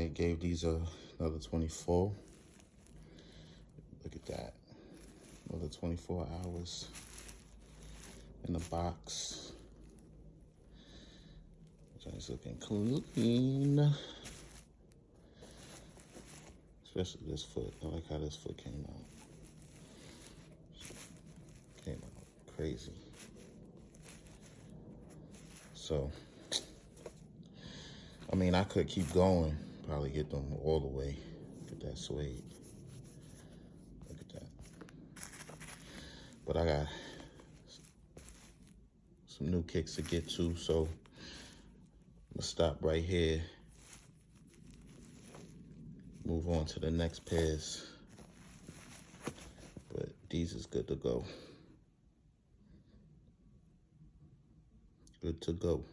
I gave these another 24. Look at that. Another 24 hours in the box. It's looking clean. Especially this foot. I like how this foot came out. Came out crazy. So, I mean, I could keep going. Probably get them all the way. Look at that suede. Look at that. But I got some new kicks to get to, so I'm gonna stop right here. Move on to the next pairs. But these is good to go. Good to go.